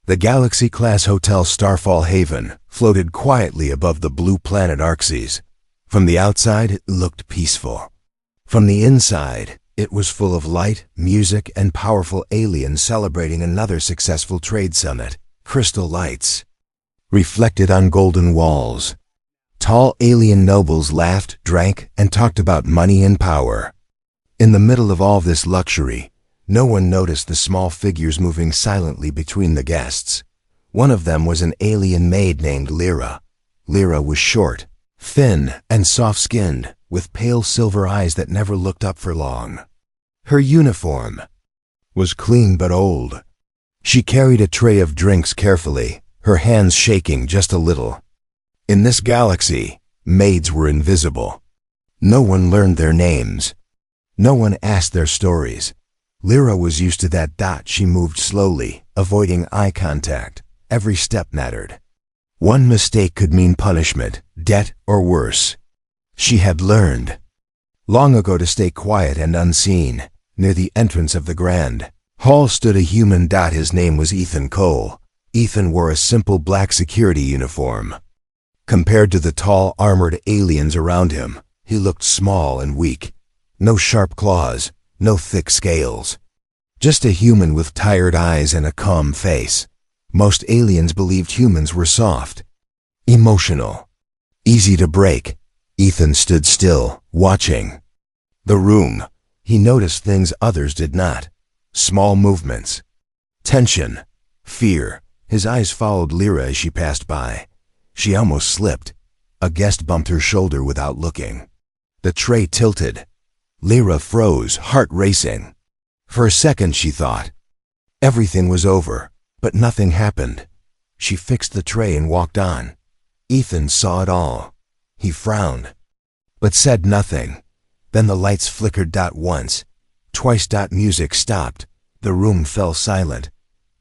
The Galaxy-class Hotel Starfall Haven floated quietly above the blue planet Arxes. From the outside, it looked peaceful. From the inside, it was full of light, music, and powerful aliens celebrating another successful trade summit. Crystal lights reflected on golden walls. Tall alien nobles laughed, drank, and talked about money and power. In the middle of all this luxury, no one noticed the small figures moving silently between the guests. One of them was an alien maid named Lyra. Lyra was short, thin, and soft-skinned, with pale silver eyes that never looked up for long. Her uniform was clean but old. She carried a tray of drinks carefully, her hands shaking just a little. In this galaxy, maids were invisible. No one learned their names. No one asked their stories. Lyra was used to that. She moved slowly, avoiding eye contact. Every step mattered. One mistake could mean punishment, debt, or worse. She had learned long ago to stay quiet and unseen. Near the entrance of the Grand Hall stood a human. His name was Ethan Cole. Ethan wore a simple black security uniform. Compared to the tall, armored aliens around him, he looked small and weak. No sharp claws, no thick scales. Just a human with tired eyes and a calm face. Most aliens believed humans were soft, emotional, easy to break. Ethan stood still, watching the room. He noticed things others did not. Small movements, tension, fear. His eyes followed Lyra as she passed by. She almost slipped. A guest bumped her shoulder without looking. The tray tilted. Lyra froze, heart racing. For a second she thought everything was over, but nothing happened. She fixed the tray and walked on. Ethan saw it all. He frowned, but said nothing. Then the lights flickered. Once, twice. Music stopped. The room fell silent.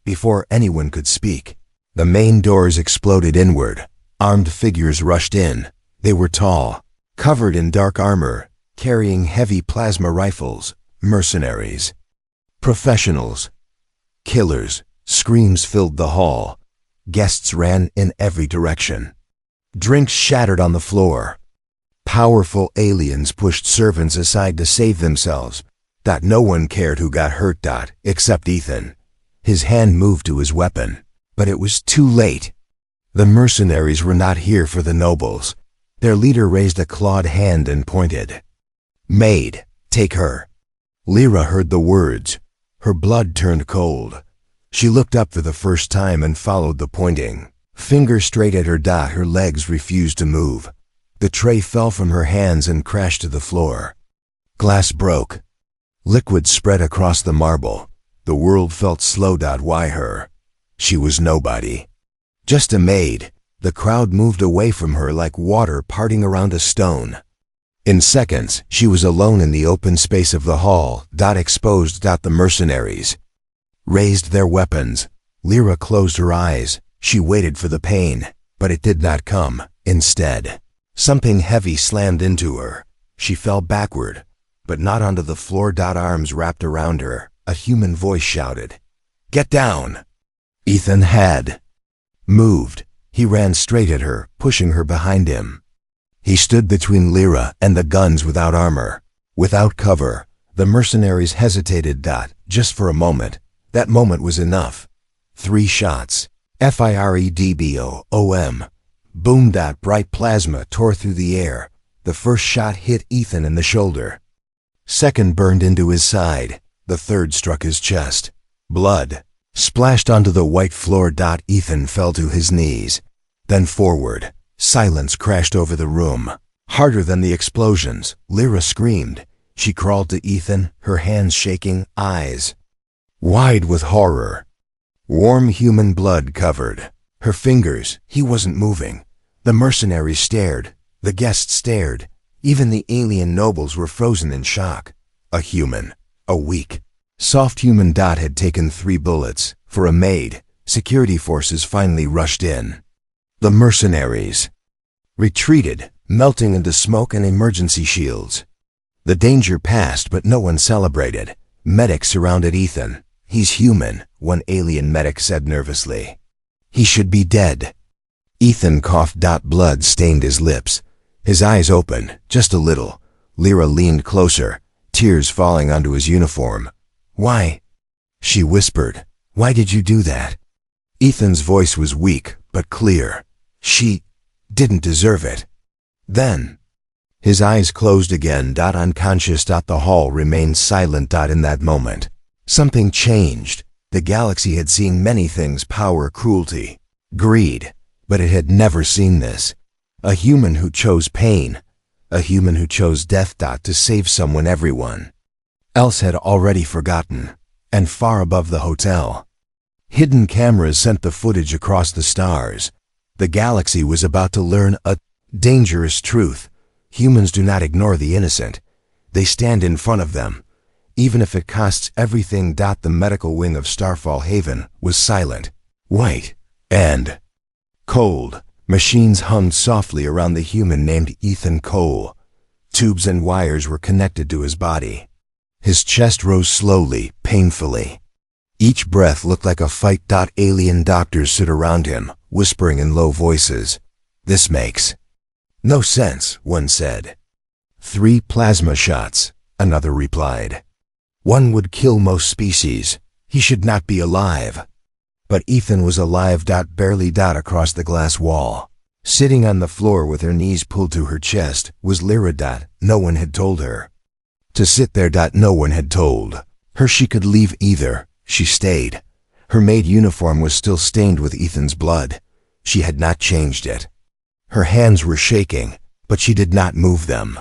Before anyone could speak, the main doors exploded inward. Armed figures rushed in. They were tall, covered in dark armor, carrying heavy plasma rifles. Mercenaries, professionals, killers. Screams filled the hall. Guests ran in every direction. Drinks shattered on the floor. Powerful aliens pushed servants aside to save themselves. No one cared who got hurt. Except Ethan. His hand moved to his weapon, but it was too late. The mercenaries were not here for the nobles. Their leader raised a clawed hand and pointed. "Maid, take her." Lyra heard the words. Her blood turned cold. She looked up for the first time and followed the pointing finger straight at her. Her legs refused to move. The tray fell from her hands and crashed to the floor. Glass broke. Liquid spread across the marble. The world felt slow. Why her? She was nobody. Just a maid. The crowd moved away from her like water parting around a stone. In seconds, she was alone in the open space of the hall. Exposed. The mercenaries raised their weapons. Lyra closed her eyes. She waited for the pain, but it did not come. Instead, something heavy slammed into her. She fell backward, but not onto the floor. Arms wrapped around her. A human voice shouted, "Get down!" Ethan had moved. He ran straight at her, pushing her behind him. He stood between Lyra and the guns without armor, without cover. The mercenaries hesitated. Just for a moment. That moment was enough. 3 shots. FIREDBOOM. Boom. Bright plasma tore through the air. The first shot hit Ethan in the shoulder. Second burned into his side. The third struck his chest. Blood splashed onto the white floor. Ethan fell to his knees. Then forward. Silence crashed over the room. Harder than the explosions. Lyra screamed. She crawled to Ethan, her hands shaking, eyes wide with horror. Warm human blood covered her fingers. He wasn't moving. The mercenaries stared. The guests stared. Even the alien nobles were frozen in shock. A human. A weak, soft human. Had taken 3 bullets. For a maid. Security forces finally rushed in. The mercenaries retreated, melting into smoke and emergency shields. The danger passed, but no one celebrated. Medics surrounded Ethan. He's human, one alien medic said nervously. He should be dead. Ethan coughed. Blood stained his lips. His eyes opened, just a little. Lyra leaned closer, tears falling onto his uniform. Why? She whispered. Why did you do that? Ethan's voice was weak, but clear. She didn't deserve it. Then, his eyes closed again. Unconscious. The hall remained silent. In that moment, something changed. The galaxy had seen many things: power, cruelty, greed, but it had never seen this. A human who chose pain, a human who chose death. To save someone everyone else had already forgotten. And far above the hotel, hidden cameras sent the footage across the stars. The galaxy was about to learn a dangerous truth. Humans do not ignore the innocent. They stand in front of them, even if it costs everything. The medical wing of Starfall Haven was silent, white, and cold. Machines hummed softly around the human named Ethan Cole. Tubes and wires were connected to his body. His chest rose slowly, painfully. Each breath looked like a fight. Alien doctors stood around him, whispering in low voices. This makes no sense, one said. 3 plasma shots, another replied. One would kill most species. He should not be alive. But Ethan was alive. Barely. Across the glass wall, sitting on the floor with her knees pulled to her chest, was Lyra. No one had told her to sit there. No one had told her she could leave either. She stayed. Her maid uniform was still stained with Ethan's blood. She had not changed it. Her hands were shaking, but she did not move them.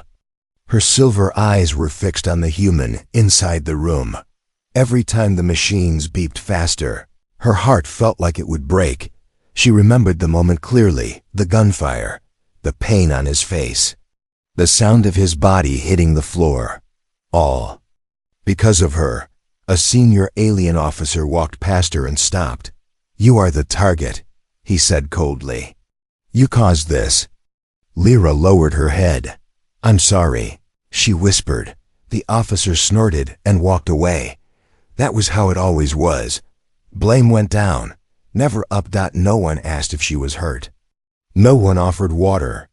Her silver eyes were fixed on the human inside the room. Every time the machines beeped faster, her heart felt like it would break. She remembered the moment clearly, the gunfire, the pain on his face, the sound of his body hitting the floor. All because of her. A senior alien officer walked past her and stopped. You are the target, he said coldly. You caused this. Lyra lowered her head. I'm sorry, she whispered. The officer snorted and walked away. That was how it always was. Blame went down, never up. No one asked if she was hurt. No one offered water.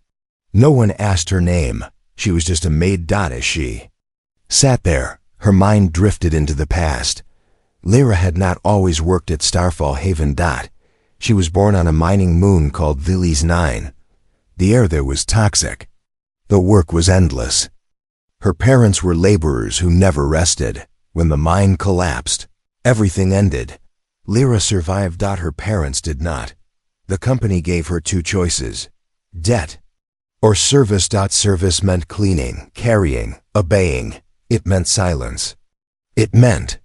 No one asked her name. She was just a maid. As she sat there, her mind drifted into the past. Lyra had not always worked at Starfall Haven. She was born on a mining moon called Villies 9. The air there was toxic. The work was endless. Her parents were laborers who never rested. When the mine collapsed, everything ended. Lyra survived. Her parents did not. The company gave her 2 choices: debt or service. Service meant cleaning, carrying, obeying. It meant silence. It meant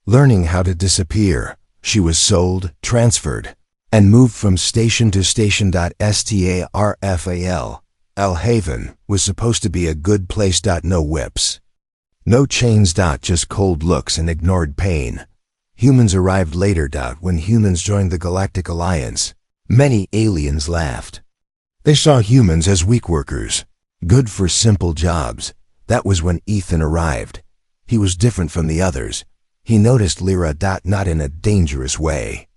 learning how to disappear. She was sold, transferred, and moved from station to station. Starfall Haven was supposed to be a good place. No whips, no chains. Just cold looks and ignored pain. Humans arrived later. When humans joined the Galactic Alliance, many aliens laughed. They saw humans as weak workers, good for simple jobs. That was when Ethan arrived. He was different from the others. He noticed Lyra. Not in a dangerous way.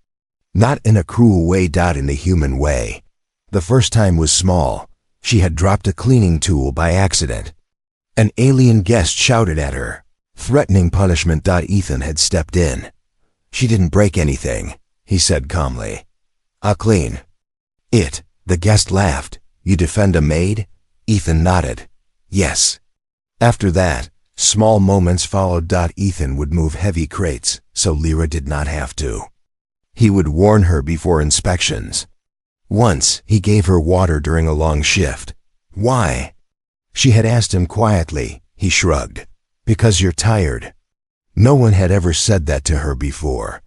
Not in a cruel way. In the human way. The first time was small. She had dropped a cleaning tool by accident. An alien guest shouted at her, threatening punishment. Ethan had stepped in. She didn't break anything, he said calmly. I'll clean it. The guest laughed. You defend a maid? Ethan nodded. Yes. After that, small moments followed. Ethan would move heavy crates, so Lyra did not have to. He would warn her before inspections. Once, he gave her water during a long shift. Why? She had asked him quietly. He shrugged. Because you're tired. No one had ever said that to her before.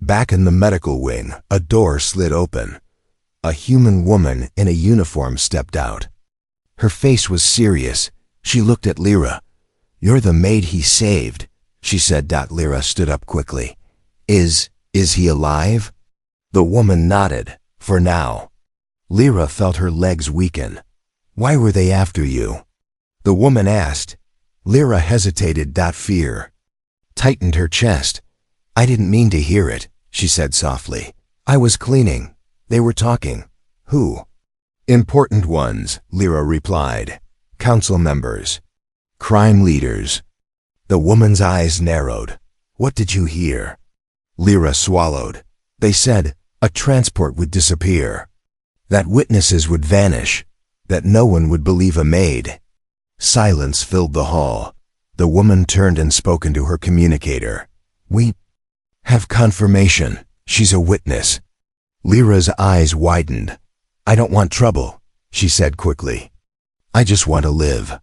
Back in the medical wing, a door slid open. A human woman in a uniform stepped out. Her face was serious. She looked at Lyra. You're the maid he saved, she said. Lyra stood up quickly. Is he alive? The woman nodded. For now. Lyra felt her legs weaken. Why were they after you? The woman asked. Lyra hesitated. Fear tightened her chest. I didn't mean to hear it, she said softly. I was cleaning. They were talking. Who? Important ones, Lyra replied. Council members. Crime leaders. The woman's eyes narrowed. What did you hear? Lyra swallowed. They said a transport would disappear, that witnesses would vanish, that no one would believe a maid. Silence filled the hall. The woman turned and spoke into her communicator. We have confirmation. She's a witness. Lyra's eyes widened. I don't want trouble, she said quickly. I just want to live.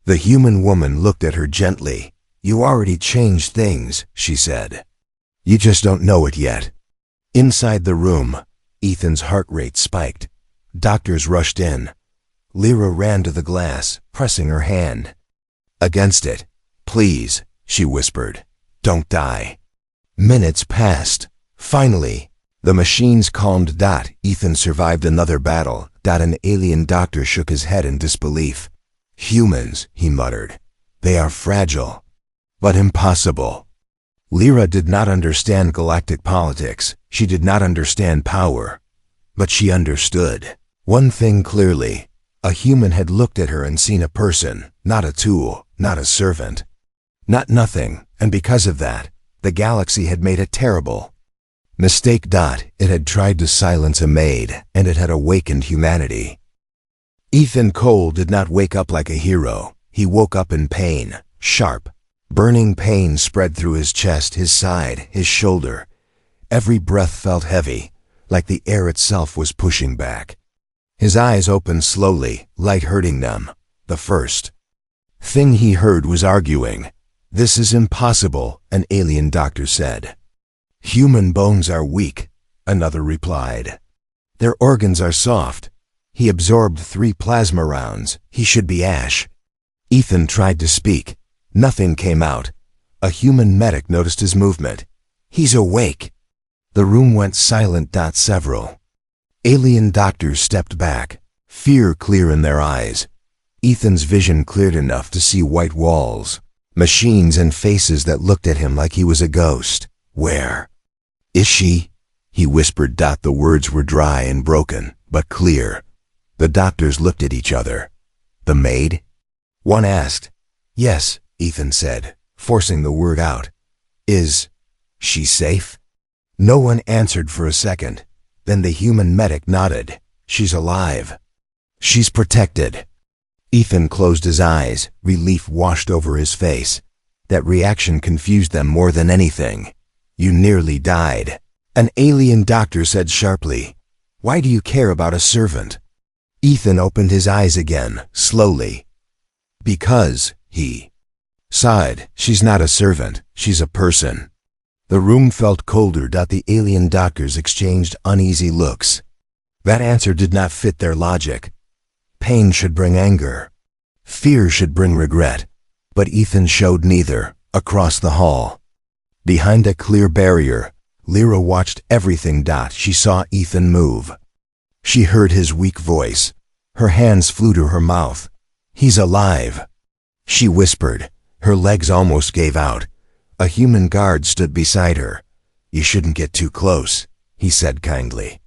The human woman looked at her gently. You already changed things, she said. You just don't know it yet. Inside the room, Ethan's heart rate spiked. Doctors rushed in. Lyra ran to the glass, pressing her hand against it. Please, she whispered. Don't die. Minutes passed. Finally, the machines calmed. Ethan survived another battle. An alien doctor shook his head in disbelief. Humans, he muttered. They are fragile, but impossible. Lyra did not understand galactic politics. She did not understand power. But she understood one thing clearly. A human had looked at her and seen a person, not a tool, not a servant, not nothing, and because of that, the galaxy had made a terrible mistake. It had tried to silence a maid, and it had awakened humanity. Ethan Cole did not wake up like a hero. He woke up in pain, sharp, burning pain spread through his chest, his side, his shoulder. Every breath felt heavy, like the air itself was pushing back. His eyes opened slowly, light hurting them. The first thing he heard was arguing. This is impossible, an alien doctor said. Human bones are weak, another replied. Their organs are soft. He absorbed 3 plasma rounds. He should be ash. Ethan tried to speak. Nothing came out. A human medic noticed his movement. He's awake. The room went silent. Several alien doctors stepped back, fear clear in their eyes. Ethan's vision cleared enough to see white walls, machines and faces that looked at him like he was a ghost. Where is she? He whispered. The words were dry and broken, but clear. The doctors looked at each other. The maid? One asked. Yes, Ethan said, forcing the word out. Is she safe? No one answered for a second. Then the human medic nodded. She's alive. She's protected. Ethan closed his eyes. Relief washed over his face. That reaction confused them more than anything. You nearly died, an alien doctor said sharply. Why do you care about a servant? Ethan opened his eyes again, slowly. Because, he sighed, she's not a servant, she's a person. The room felt colder. The alien doctors exchanged uneasy looks. That answer did not fit their logic. Pain should bring anger. Fear should bring regret. But Ethan showed neither. Across the hall, behind a clear barrier, Lyra watched everything. She saw Ethan move. She heard his weak voice. Her hands flew to her mouth. He's alive, she whispered. Her legs almost gave out. A human guard stood beside her. You shouldn't get too close, he said kindly.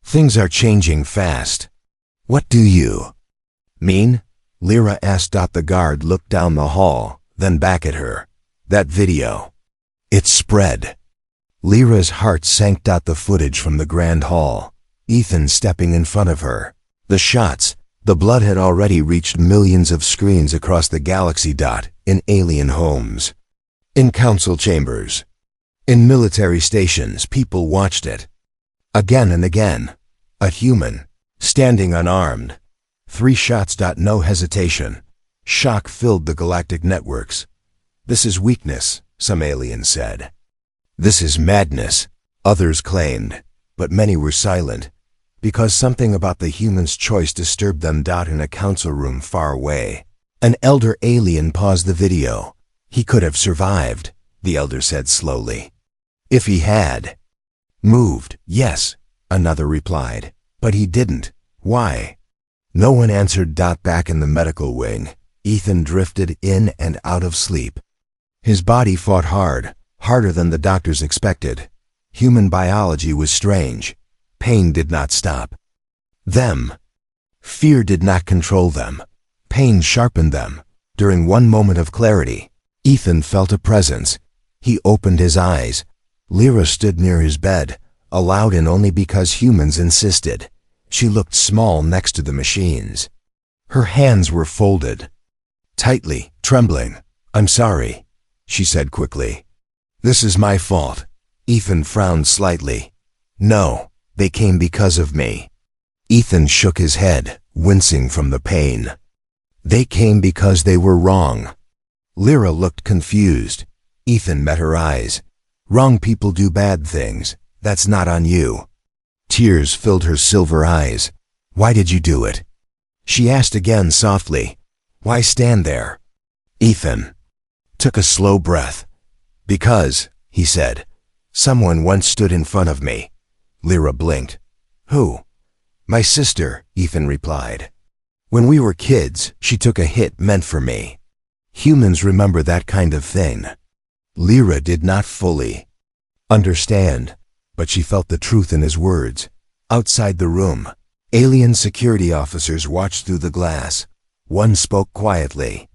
Things are changing fast. What do you mean? Lyra asked. The guard looked down the hall, then back at her. That video. It spread. Lyra's heart sank. The footage from the grand hall. Ethan stepping in front of her. The shots. The blood had already reached millions of screens across the galaxy. In alien homes, in council chambers, in military stations, people watched it. Again and again. A human, standing unarmed. 3 shots. No hesitation. Shock filled the galactic networks. This is weakness, some aliens said. This is madness, others claimed, but many were silent, because something about the human's choice disturbed them. In a council room far away, an elder alien paused the video. He could have survived, the elder said slowly. If he had moved, yes, another replied, but he didn't. Why? No one answered. Back in the medical wing, Ethan drifted in and out of sleep. His body fought hard. Harder than the doctors expected. Human biology was strange. Pain did not stop them. Fear did not control them. Pain sharpened them. During one moment of clarity, Ethan felt a presence. He opened his eyes. Lyra stood near his bed, allowed in only because humans insisted. She looked small next to the machines. Her hands were folded tightly, trembling. "I'm sorry," she said quickly. "This is my fault." Ethan frowned slightly. "No, they came because of me." Ethan shook his head, wincing from the pain. "They came because they were wrong." Lyra looked confused. Ethan met her eyes. "Wrong people do bad things. That's not on you." Tears filled her silver eyes. "Why did you do it?" She asked again softly. "Why stand there?" Ethan took a slow breath. "Because," he said, "someone once stood in front of me." Lyra blinked. "Who?" "My sister," Ethan replied. "When we were kids, she took a hit meant for me." Humans remember that kind of thing. Lyra did not fully understand, but she felt the truth in his words. Outside the room, alien security officers watched through the glass. One spoke quietly.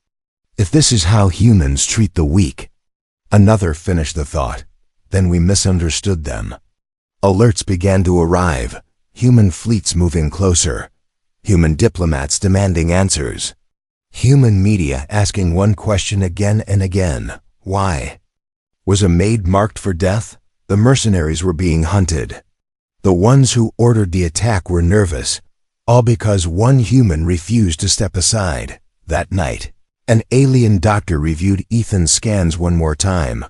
"If this is how humans treat the weak." Another finished the thought. "Then we misunderstood them." Alerts began to arrive. Human fleets moving closer. Human diplomats demanding answers. Human media asking one question again and again. Why? Was a maid marked for death? The mercenaries were being hunted. The ones who ordered the attack were nervous, all because one human refused to step aside. That night, an alien doctor reviewed Ethan's scans one more time.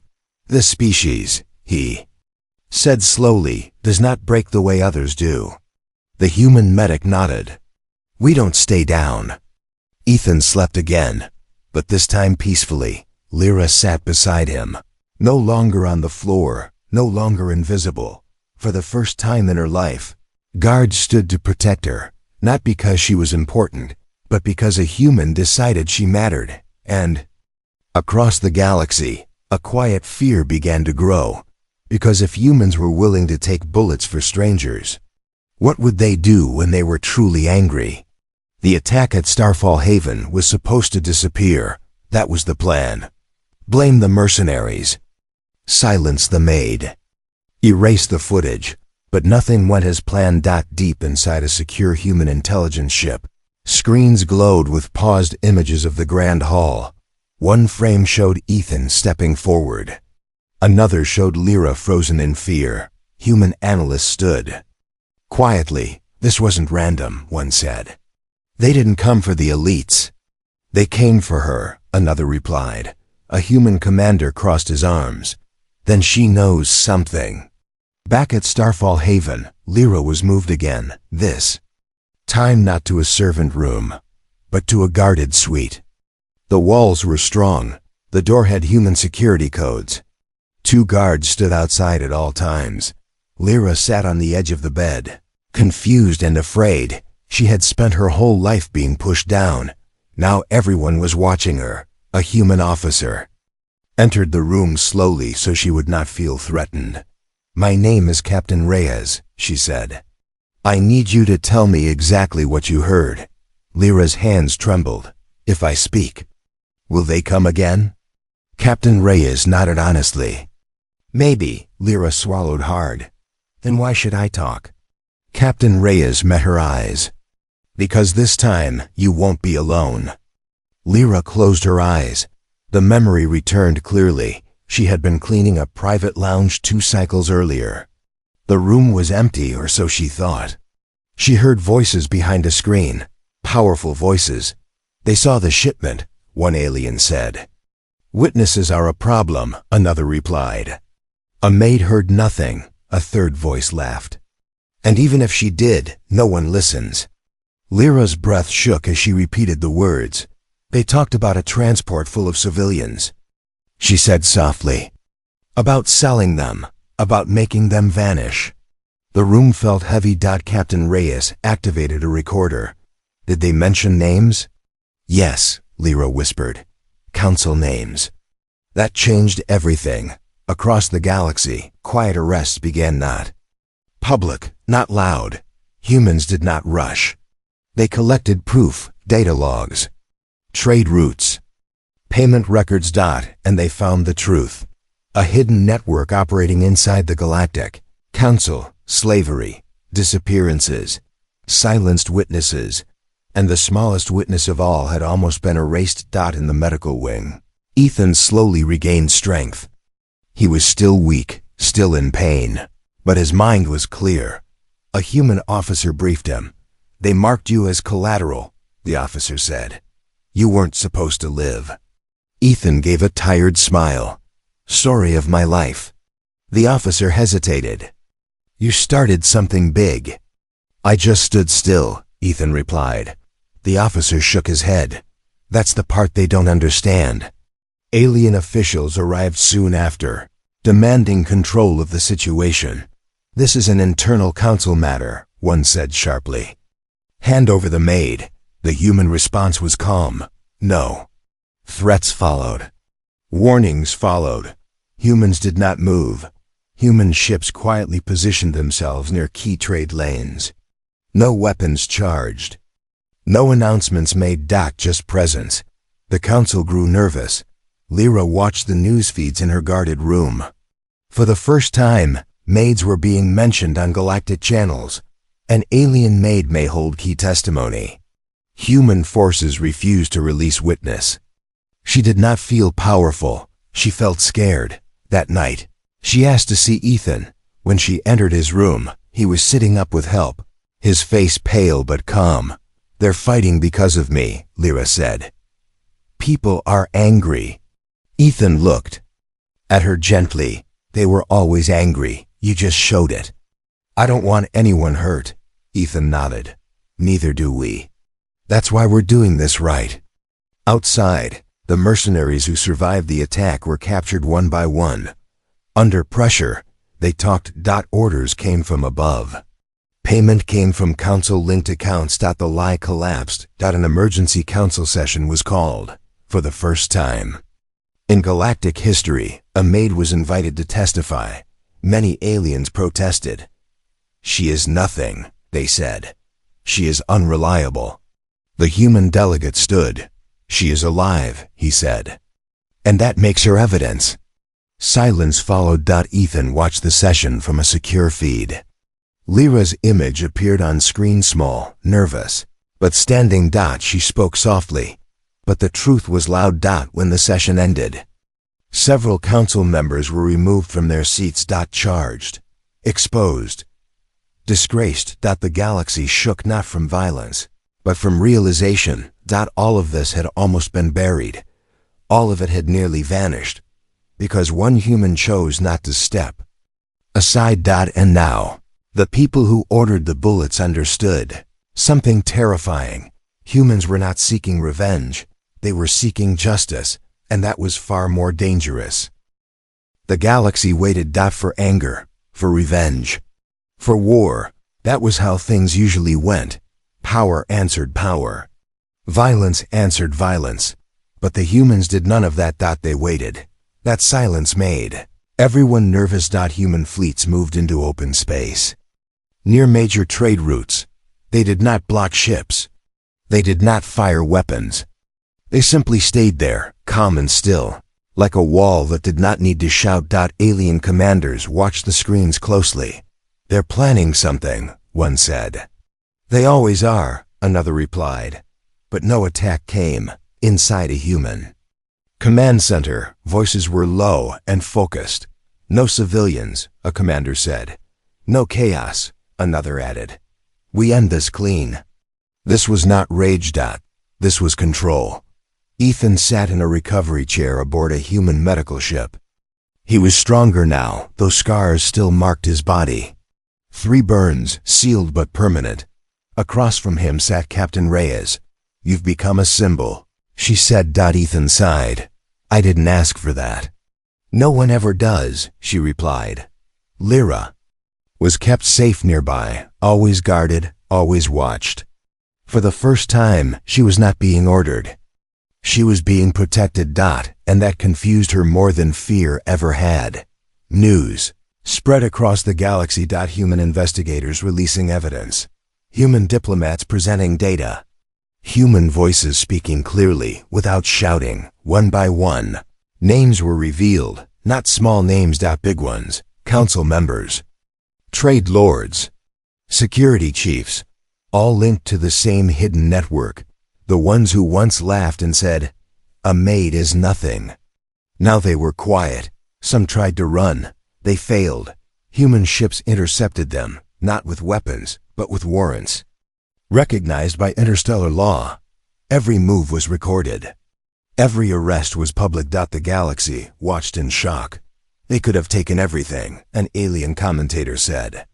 "This species," he said slowly, "does not break the way others do." The human medic nodded. "We don't stay down." Ethan slept again, but this time peacefully. Lyra sat beside him, no longer on the floor, no longer invisible. For the first time in her life, guards stood to protect her, not because she was important, but because a human decided she mattered. And across the galaxy, a quiet fear began to grow, because if humans were willing to take bullets for strangers, what would they do when they were truly angry? The attack at Starfall Haven was supposed to disappear. That was the plan. Blame the mercenaries. Silence the Maid. Erase the footage. But nothing went as planned. Deep inside a secure human intelligence ship, screens glowed with paused images of the Grand Hall. One frame showed Ethan stepping forward. Another showed Lyra frozen in fear. Human analysts stood quietly. "This wasn't random," one said. "They didn't come for the elites. They came for her," another replied. A human commander crossed his arms. "Then she knows something." Back at Starfall Haven, Lyra was moved again, this time not to a servant room, but to a guarded suite. The walls were strong. The door had human security codes. 2 guards stood outside at all times. Lyra sat on the edge of the bed, confused and afraid. She had spent her whole life being pushed down. Now everyone was watching her. A human officer entered the room slowly so she would not feel threatened. "My name is Captain Reyes," she said. "I need you to tell me exactly what you heard." Lyra's hands trembled. "If I speak, will they come again?" Captain Reyes nodded honestly. "Maybe." Lyra swallowed hard. "Then why should I talk?" Captain Reyes met her eyes. "Because this time, you won't be alone." Lyra closed her eyes. The memory returned clearly. She had been cleaning a private lounge 2 cycles earlier. The room was empty, or so she thought. She heard voices behind a screen. Powerful voices. "They saw the shipment," one alien said. "Witnesses are a problem," another replied. "A maid heard nothing," a third voice laughed. "And even if she did, no one listens." Lyra's breath shook as she repeated the words. "They talked about a transport full of civilians," she said softly. "About selling them, about making them vanish." The room felt heavy. Captain Reyes activated a recorder. "Did they mention names?" "Yes," Lyra whispered. "Council names." That changed everything. Across the galaxy, quiet arrests began not public, not loud. Humans did not rush. They collected proof, data logs, trade routes, payment records. And they found the truth. A hidden network operating inside the galactic council, slavery, disappearances, silenced witnesses, and the smallest witness of all had almost been erased. In the medical wing, Ethan slowly regained strength. He was still weak, still in pain, but his mind was clear. A human officer briefed him. "They marked you as collateral," the officer said. "You weren't supposed to live." Ethan gave a tired smile. "Story of my life." The officer hesitated. "You started something big." "I just stood still," Ethan replied. The officer shook his head. "That's the part they don't understand." Alien officials arrived soon after, demanding control of the situation. "This is an internal council matter," one said sharply. "Hand over the Maid." The human response was calm. "No." Threats followed. Warnings followed. Humans did not move. Human ships quietly positioned themselves near key trade lanes. No weapons charged. No announcements made. Just presence. The council grew nervous. Lyra watched the news feeds in her guarded room. For the first time, maids were being mentioned on galactic channels. An alien maid may hold key testimony. Human forces refused to release witness. She did not feel powerful. She felt scared. That night, she asked to see Ethan. When she entered his room, he was sitting up with help, his face pale but calm. "They're fighting because of me," Lyra said. "People are angry." Ethan looked at her gently. "They were always angry. You just showed it." "I don't want anyone hurt." Ethan nodded. "Neither do we. That's why we're doing this right." Outside, the mercenaries who survived the attack were captured one by one. Under pressure, they talked. Orders came from above. Payment came from council-linked accounts. The lie collapsed. An emergency council session was called. For the first time in galactic history, a maid was invited to testify. Many aliens protested. "She is nothing," they said. "She is unreliable." The human delegate stood. "She is alive," he said. "And that makes her evidence." Silence followed. Ethan watched the session from a secure feed. Lyra's image appeared on screen, small, nervous, but standing. She spoke softly, but the truth was loud. When the session ended, several council members were removed from their seats. Charged, exposed, disgraced. The galaxy shook not from violence, but from realization. All of this had almost been buried. All of it had nearly vanished, because one human chose not to step aside. And now, the people who ordered the bullets understood something terrifying. Humans were not seeking revenge. They were seeking justice, and that was far more dangerous. The galaxy waited. For anger, for revenge, for war. That was how things usually went. Power answered power. Violence answered violence. But the humans did none of that. They waited. That silence made everyone nervous. Human fleets moved into open space, near major trade routes. They did not block ships. They did not fire weapons. They simply stayed there, calm and still, like a wall that did not need to shout. Alien commanders watched the screens closely. "They're planning something," one said. "They always are," another replied. But no attack came inside a human command center. Voices were low and focused. "No civilians," a commander said. "No chaos," another added. "We end this clean." This was not rage. This was control. Ethan sat in a recovery chair aboard a human medical ship. He was stronger now, though scars still marked his body. 3 burns, sealed but permanent. Across from him sat Captain Reyes. "You've become a symbol," she said. Ethan sighed. "I didn't ask for that." "No one ever does," she replied. Lyra was kept safe nearby, always guarded, always watched. For the first time, she was not being ordered. She was being protected. And that confused her more than fear ever had. News spread across the galaxy. Human investigators releasing evidence. Human diplomats presenting data. Human voices speaking clearly, without shouting, one by one. Names were revealed, not small names. Big ones. Council members. Trade lords. Security chiefs. All linked to the same hidden network. The ones who once laughed and said, "A maid is nothing." Now they were quiet. Some tried to run. They failed. Human ships intercepted them, not with weapons, but with warrants. Recognized by interstellar law. Every move was recorded. Every arrest was public. The galaxy watched in shock. They could have taken everything, an alien commentator said.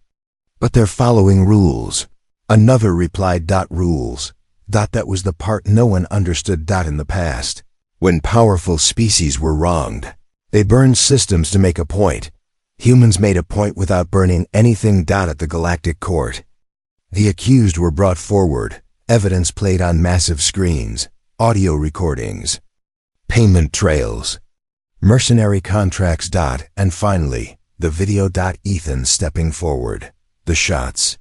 But they're following rules. Another replied. Rules. That was the part no one understood. In the past, when powerful species were wronged, they burned systems to make a point. Humans made a point without burning anything. At the galactic court, the accused were brought forward, evidence played on massive screens, audio recordings, payment trails, mercenary contracts. And finally, the video. Ethan stepping forward, the shots,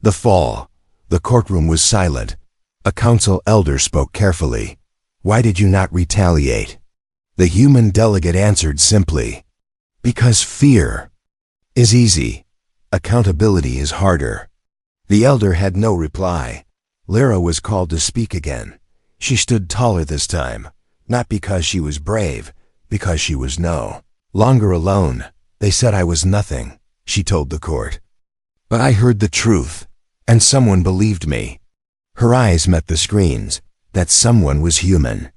the fall. The courtroom was silent. A council elder spoke carefully. "Why did you not retaliate?" The human delegate answered simply, "Because fear is easy. Accountability is harder." The elder had no reply. Lyra was called to speak again. She stood taller this time, not because she was brave, because she was no longer alone. "They said I was nothing," she told the court. "But I heard the truth, and someone believed me." Her eyes met the screens. That someone was human.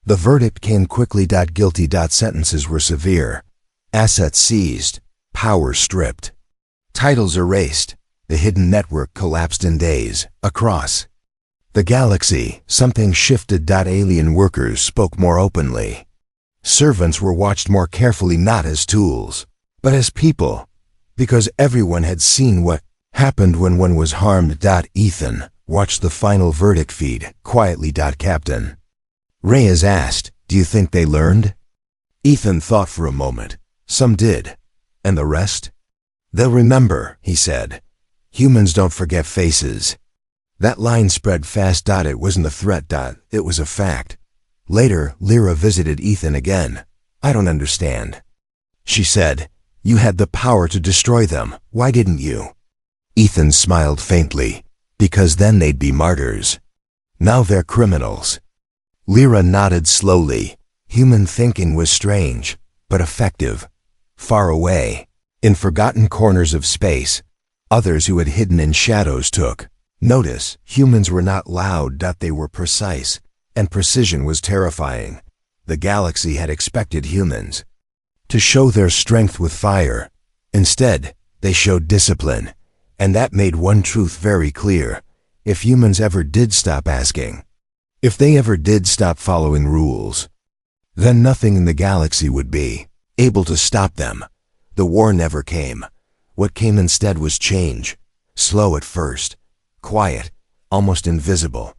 The verdict came quickly. Guilty. Sentences were severe. Assets seized. Power stripped. Titles erased. The hidden network collapsed in days. Across the galaxy, something shifted. Alien workers spoke more openly. Servants were watched more carefully, not as tools, but as people, because everyone had seen what happened when one was harmed. Ethan watched the final verdict feed quietly. Captain Reyes asked, "Do you think they learned?" Ethan thought for a moment. "Some did. And the rest? They'll remember," he said. "Humans don't forget faces." That line spread fast. It wasn't a threat. It was a fact. Later, Lyra visited Ethan again. "I don't understand," she said. "You had the power to destroy them. Why didn't you?" Ethan smiled faintly. "Because then they'd be martyrs. Now they're criminals." Lyra nodded slowly. Human thinking was strange, but effective. Far away, in forgotten corners of space, others who had hidden in shadows took notice. Humans were not loud. They were precise, and precision was terrifying. The galaxy had expected humans to show their strength with fire. Instead, they showed discipline. And that made one truth very clear. If humans ever did stop asking, if they ever did stop following rules, then nothing in the galaxy would be able to stop them. The war never came. What came instead was change. Slow at first, quiet, almost invisible,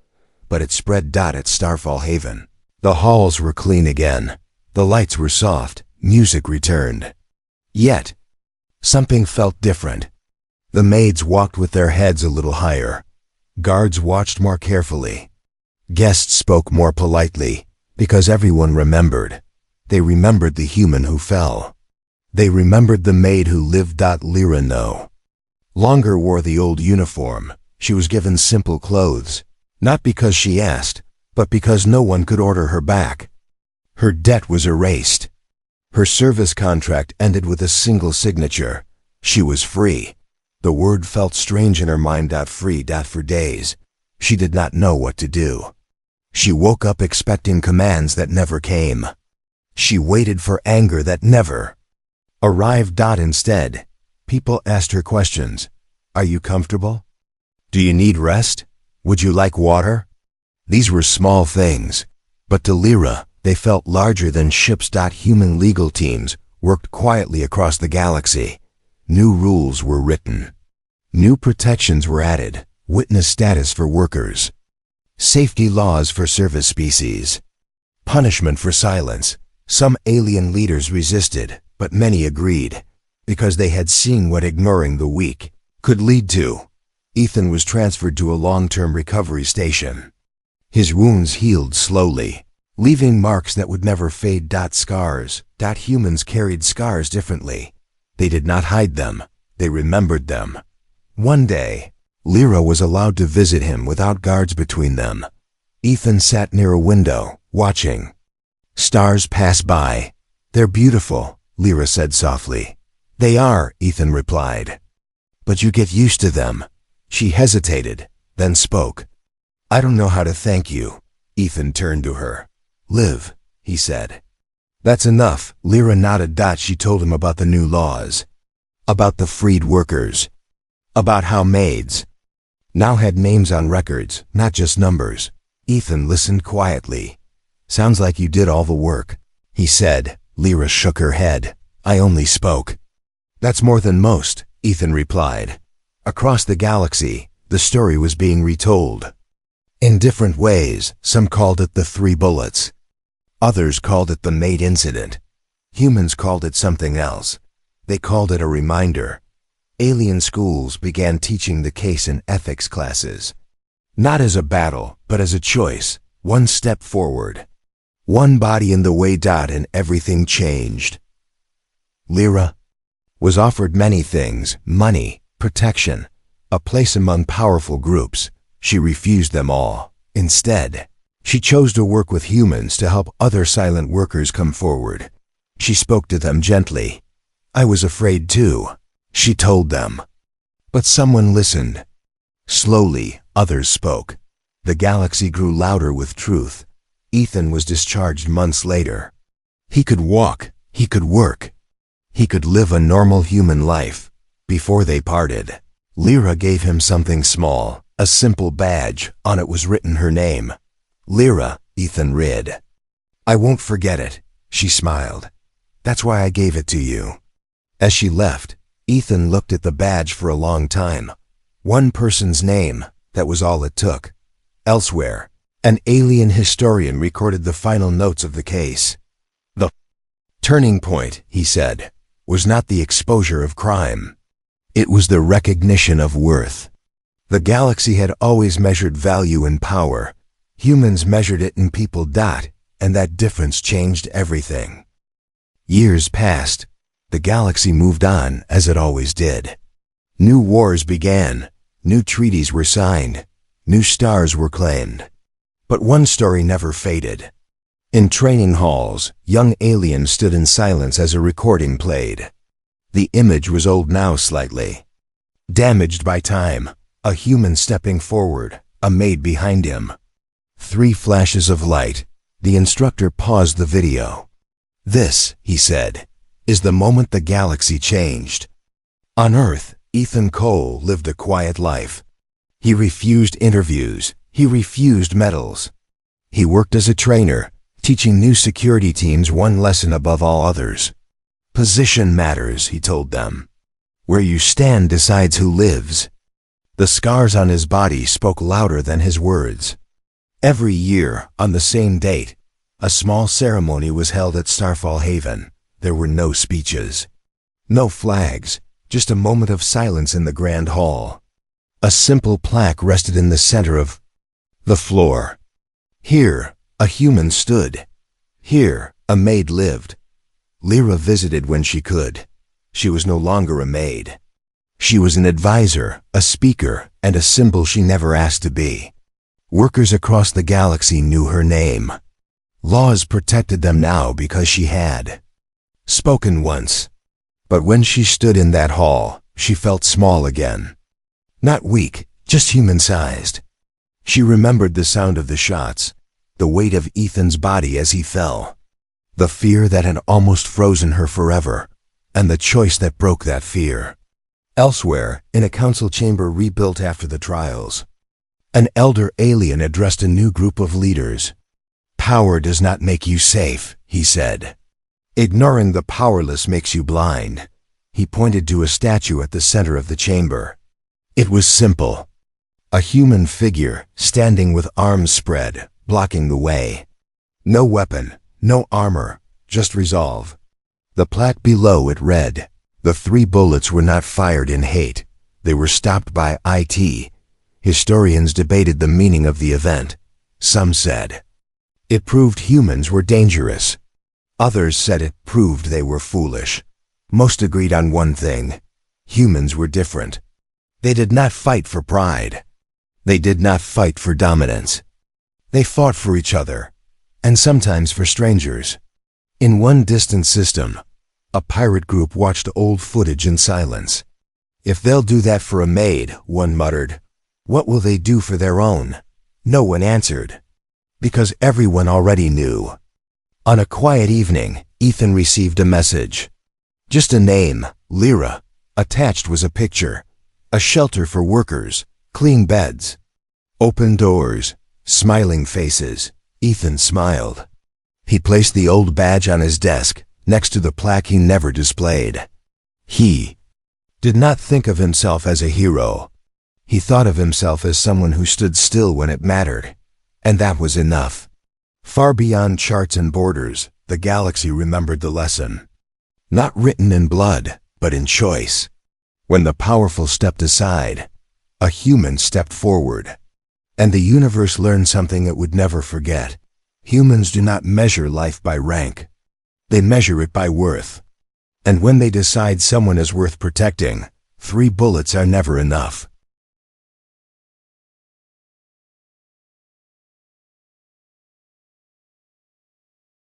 but it spread. At Starfall Haven, the halls were clean again. The lights were soft. Music returned. Yet, something felt different. The maids walked with their heads a little higher. Guards watched more carefully. Guests spoke more politely, because everyone remembered. They remembered the human who fell. They remembered the maid who lived. Lyra no longer wore the old uniform. She was given simple clothes, not because she asked, but because no one could order her back. Her debt was erased. Her service contract ended with a single signature. She was free. The word felt strange in her mind. Free. For days, she did not know what to do. She woke up expecting commands that never came. She waited for anger that never arrived. Instead, people asked her questions. "Are you comfortable? Do you need rest? Would you like water?" These were small things, but to Lyra, they felt larger than ships. Human legal teams worked quietly across the galaxy. New rules were written. New protections were added. Witness status for workers. Safety laws for service species. Punishment for silence. Some alien leaders resisted, but many agreed. because they had seen what ignoring the weak could lead to. Ethan was transferred to a long-term recovery station. His wounds healed slowly, leaving marks that would never fade. Scars. Humans carried scars differently. They did not hide them. They remembered them. One day, Lyra was allowed to visit him without guards between them. Ethan sat near a window, watching. Stars pass by. They're beautiful, Lyra said softly. They are, Ethan replied. But you get used to them. She hesitated, then spoke. I don't know how to thank you. Ethan turned to her. Live, he said. That's enough, Lyra nodded. She told him about the new laws, about the freed workers, about how maids now had names on records, not just numbers. Ethan listened quietly. Sounds like you did all the work, he said. Lyra shook her head. I only spoke. That's more than most, Ethan replied. Across the galaxy, the story was being retold. In different ways. Some called it the 3 bullets. Others called it the Maid incident. Humans called it something else. They called it a reminder. Alien schools began teaching the case in ethics classes. Not as a battle, but as a choice. One step forward. One body in the way. And everything changed. Lyra was offered many things: money, protection, a place among powerful groups. She refused them all. Instead, she chose to work with humans to help other silent workers come forward. She spoke to them gently. I was afraid too, she told them. But someone listened. Slowly, others spoke. The galaxy grew louder with truth. Ethan was discharged months later. He could walk, he could work, he could live a normal human life. Before they parted, Lyra gave him something small, a simple badge. On it was written her name. Lyra, Ethan read. I won't forget it, she smiled. That's why I gave it to you. As she left, Ethan looked at the badge for a long time. One person's name, that was all it took. Elsewhere, an alien historian recorded the final notes of the case. The turning point, he said, was not the exposure of crime. It was the recognition of worth. The galaxy had always measured value in power. Humans measured it in people. And that difference changed everything. Years passed. The galaxy moved on, as it always did. New wars began. New treaties were signed. New stars were claimed. But one story never faded. In training halls, young aliens stood in silence as a recording played. The image was old now, slightly damaged by time. A human stepping forward, a maid behind him. 3 flashes of light. The instructor paused the video. This, he said, is the moment the galaxy changed. On Earth, Ethan Cole lived a quiet life. He refused interviews. He refused medals. He worked as a trainer, teaching new security teams one lesson above all others. Position matters, he told them. Where you stand decides who lives. The scars on his body spoke louder than his words. Every year, on the same date, a small ceremony was held at Starfall Haven. There were no speeches, no flags, just a moment of silence in the grand hall. A simple plaque rested in the center of the floor. Here, a human stood. Here, a maid lived. Lyra visited when she could. She was no longer a maid. She was an advisor, a speaker, and a symbol she never asked to be. Workers across the galaxy knew her name. Laws protected them now because she had spoken once. But when she stood in that hall, she felt small again. Not weak, just human-sized. She remembered the sound of the shots, the weight of Ethan's body as he fell, the fear that had almost frozen her forever, and the choice that broke that fear. Elsewhere, in a council chamber rebuilt after the trials, an elder alien addressed a new group of leaders. Power does not make you safe, he said. Ignoring the powerless makes you blind. He pointed to a statue at the center of the chamber. It was simple. A human figure, standing with arms spread, blocking the way. No weapon, no armor, just resolve. The plaque below it read, The 3 bullets were not fired in hate. They were stopped by IT. Historians debated the meaning of the event. Some said it proved humans were dangerous. Others said it proved they were foolish. Most agreed on one thing: humans were different. They did not fight for pride. They did not fight for dominance. They fought for each other, and sometimes for strangers. In one distant system, a pirate group watched old footage in silence. If they'll do that for a maid, one muttered, what will they do for their own? No one answered, because everyone already knew. On a quiet evening, Ethan received a message. Just a name, Lyra. Attached was a picture. A shelter for workers, clean beds, open doors, smiling faces. Ethan smiled. He placed the old badge on his desk, next to the plaque he never displayed. He did not think of himself as a hero. He thought of himself as someone who stood still when it mattered, and that was enough. Far beyond charts and borders, the galaxy remembered the lesson. Not written in blood, but in choice. When the powerful stepped aside, a human stepped forward. And the universe learned something it would never forget. Humans do not measure life by rank. They measure it by worth. And when they decide someone is worth protecting, 3 bullets are never enough.